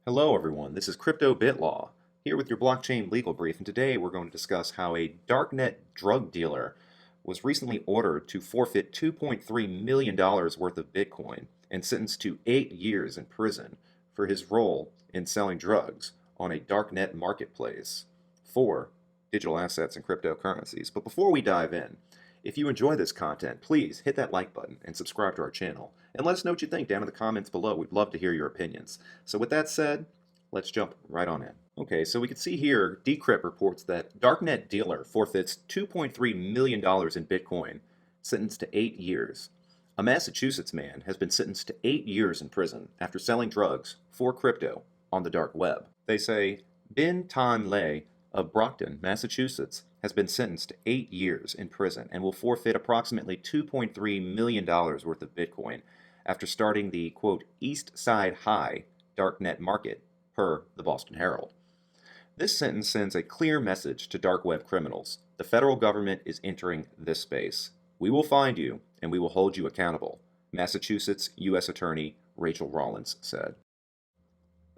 Hello everyone, this is Crypto BitLaw, here with your blockchain legal brief, and today we're going to discuss how a darknet drug dealer was recently ordered to forfeit $2.3 million worth of Bitcoin and sentenced to 8 years in prison for his role in selling drugs on a darknet marketplace for digital assets and cryptocurrencies. But before we dive in, if you enjoy this content, please hit that like button and subscribe to our channel. And let us know what you think down in the comments below. We'd love to hear your opinions. So with that said, let's jump right on in. Okay, so we can see here, Decrypt reports that Darknet Dealer forfeits $2.3 million in Bitcoin, sentenced to 8 years. A Massachusetts man has been sentenced to 8 years in prison after selling drugs for crypto on the dark web. They say Binh of Brockton, Massachusetts, has been sentenced to 8 years in prison and will forfeit approximately $2.3 million worth of Bitcoin after starting the, quote, EastSideHigh darknet market, per the Boston Herald. This sentence sends a clear message to dark web criminals. The federal government is entering this space. We will find you, and we will hold you accountable, Massachusetts U.S. Attorney Rachel Rollins said.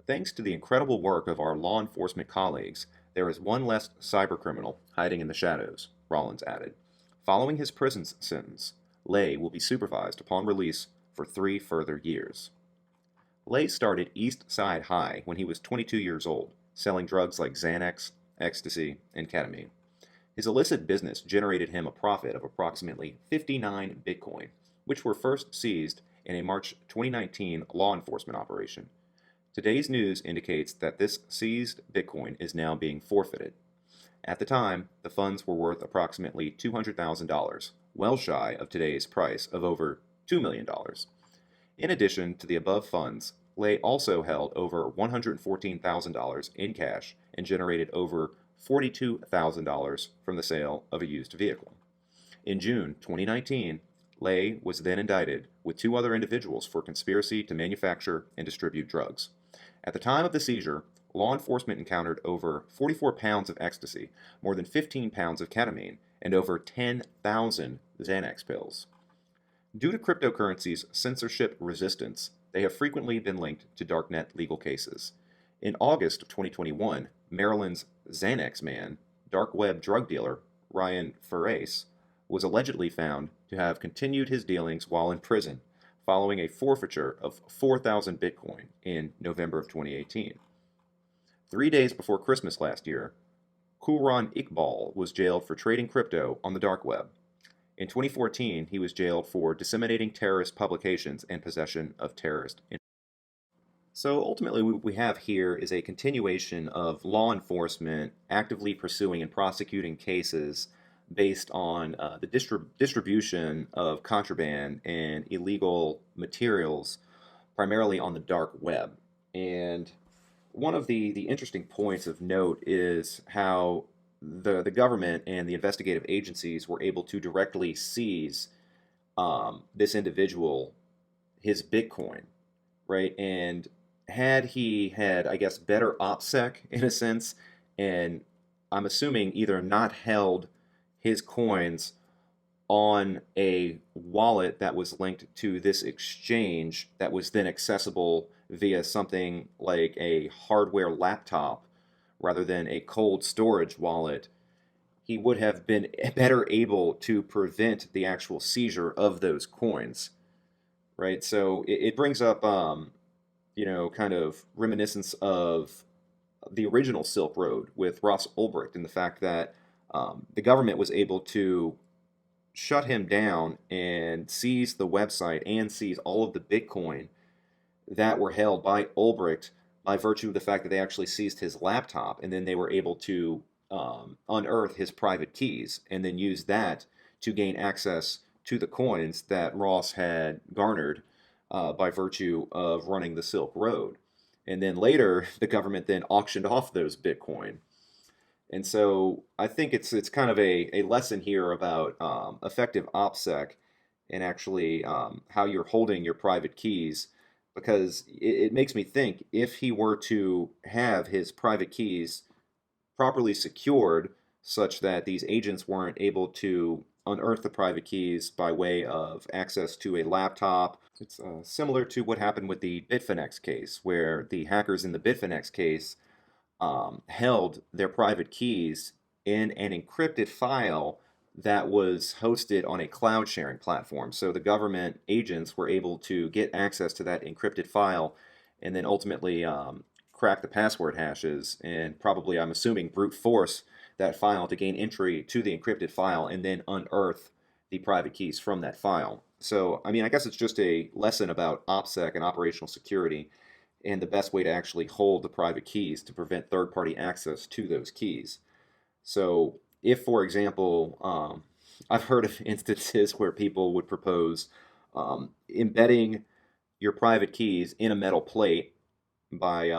Thanks to the incredible work of our law enforcement colleagues, there is one less cybercriminal hiding in the shadows, Rollins added. Following his prison sentence, Lay will be supervised upon release for 3 further years. Lay started EastSideHigh when he was 22 years old, selling drugs like Xanax, ecstasy, and ketamine. His illicit business generated him a profit of approximately 59 Bitcoin, which were first seized in a March 2019 law enforcement operation. Today's news indicates that this seized Bitcoin is now being forfeited. At the time, the funds were worth approximately $200,000, well shy of today's price of over $2 million. In addition to the above funds, Lay also held over $114,000 in cash and generated over $42,000 from the sale of a used vehicle. In June 2019, Lay was then indicted with 2 other individuals for conspiracy to manufacture and distribute drugs. At the time of the seizure, law enforcement encountered over 44 pounds of ecstasy, more than 15 pounds of ketamine, and over 10,000 Xanax pills. Due to cryptocurrency's censorship resistance, they have frequently been linked to darknet legal cases. In August of 2021, Maryland's Xanax man, dark web drug dealer Ryan Ferrace, was allegedly found to have continued his dealings while in prison, following a forfeiture of 4,000 Bitcoin in November of 2018. 3 days before Christmas last year, Qurran Iqbal was jailed for trading crypto on the dark web. In 2014, he was jailed for disseminating terrorist publications and possession of terrorist information. So ultimately what we have here is a continuation of law enforcement actively pursuing and prosecuting cases based on the distribution of contraband and illegal materials, primarily on the dark web. And one of the interesting points of note is how the government and the investigative agencies were able to directly seize this individual, his Bitcoin, right? And had he had, I guess, better OPSEC in a sense, and I'm assuming either not held his coins on a wallet that was linked to this exchange that was then accessible via something like a hardware laptop rather than a cold storage wallet, he would have been better able to prevent the actual seizure of those coins, right? So it brings up, kind of reminiscence of the original Silk Road with Ross Ulbricht and the fact that the government was able to shut him down and seize the website and seize all of the Bitcoin that were held by Ulbricht by virtue of the fact that they actually seized his laptop, and then they were able to unearth his private keys and then use that to gain access to the coins that Ross had garnered by virtue of running the Silk Road. And then later, the government then auctioned off those Bitcoin. And so I think it's kind of a lesson here about effective OPSEC and actually how you're holding your private keys, because it makes me think if he were to have his private keys properly secured such that these agents weren't able to unearth the private keys by way of access to a laptop. It's similar to what happened with the Bitfinex case, where the hackers in the Bitfinex case held their private keys in an encrypted file that was hosted on a cloud sharing platform. So the government agents were able to get access to that encrypted file and then ultimately crack the password hashes and probably, I'm assuming, brute force that file to gain entry to the encrypted file and then unearth the private keys from that file. So, I mean, I guess it's just a lesson about OPSEC and operational security and the best way to actually hold the private keys to prevent third-party access to those keys. So if, for example, I've heard of instances where people would propose embedding your private keys in a metal plate by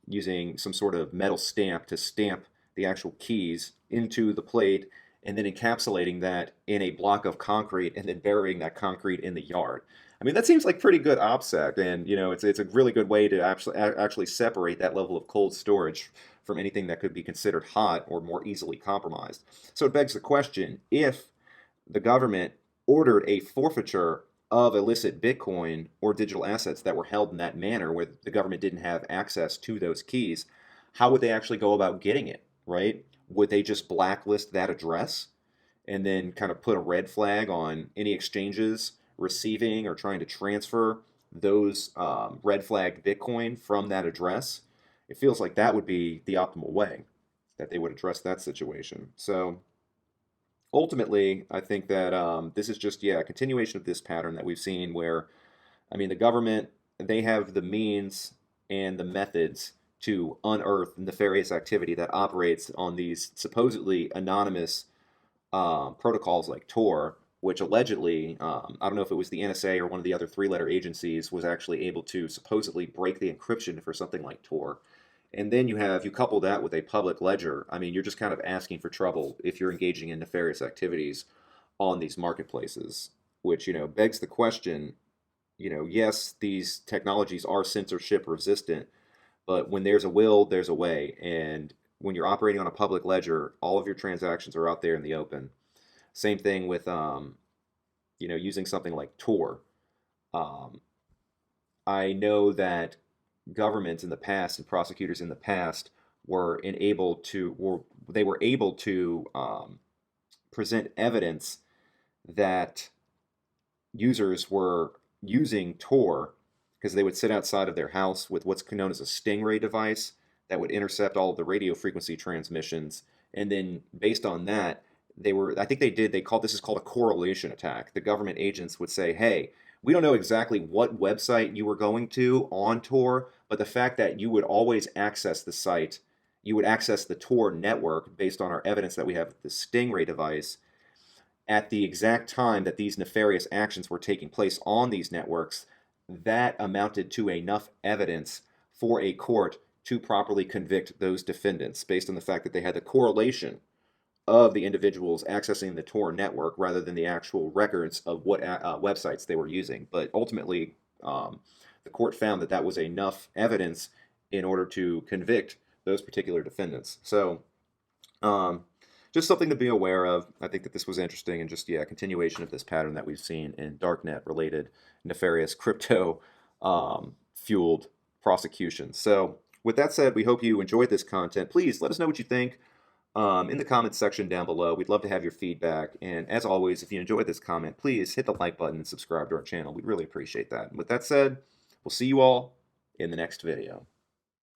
using some sort of metal stamp to stamp the actual keys into the plate and then encapsulating that in a block of concrete and then burying that concrete in the yard. I mean, that seems like pretty good OPSEC, and it's a really good way to actually separate that level of cold storage from anything that could be considered hot or more easily compromised. So it begs the question, if the government ordered a forfeiture of illicit Bitcoin or digital assets that were held in that manner where the government didn't have access to those keys, how would they actually go about getting it, right? Would they just blacklist that address and then kind of put a red flag on any exchanges receiving or trying to transfer those red flagged Bitcoin from that address? It feels like that would be the optimal way that they would address that situation. So ultimately, I think that this is just, yeah, a continuation of this pattern that we've seen where, I mean, the government, they have the means and the methods to unearth nefarious activity that operates on these supposedly anonymous protocols like TOR, which allegedly, I don't know if it was the NSA or one of the other three-letter agencies, was actually able to supposedly break the encryption for something like TOR. And then you couple that with a public ledger. I mean, you're just kind of asking for trouble if you're engaging in nefarious activities on these marketplaces, which, begs the question, yes, these technologies are censorship resistant, but when there's a will, there's a way. And when you're operating on a public ledger, all of your transactions are out there in the open. Same thing with, using something like Tor. Um, I know that governments in the past and prosecutors in the past were able to present evidence that users were using Tor because they would sit outside of their house with what's known as a stingray device that would intercept all of the radio frequency transmissions, and then based on that, they called this is called a correlation attack. The government agents would say, hey, we don't know exactly what website you were going to on Tor, but the fact that you would always access the site, you would access the Tor network based on our evidence that we have the stingray device at the exact time that these nefarious actions were taking place on these networks, that amounted to enough evidence for a court to properly convict those defendants based on the fact that they had the correlation of the individuals accessing the Tor network rather than the actual records of what websites they were using. But ultimately, the court found that that was enough evidence in order to convict those particular defendants. So just something to be aware of. I think that this was interesting and just, yeah, a continuation of this pattern that we've seen in Darknet-related nefarious crypto-fueled prosecutions. So with that said, we hope you enjoyed this content. Please let us know what you think in the comments section down below. We'd love to have your feedback. And as always, if you enjoyed this comment, please hit the like button and subscribe to our channel. We'd really appreciate that. And with that said, we'll see you all in the next video.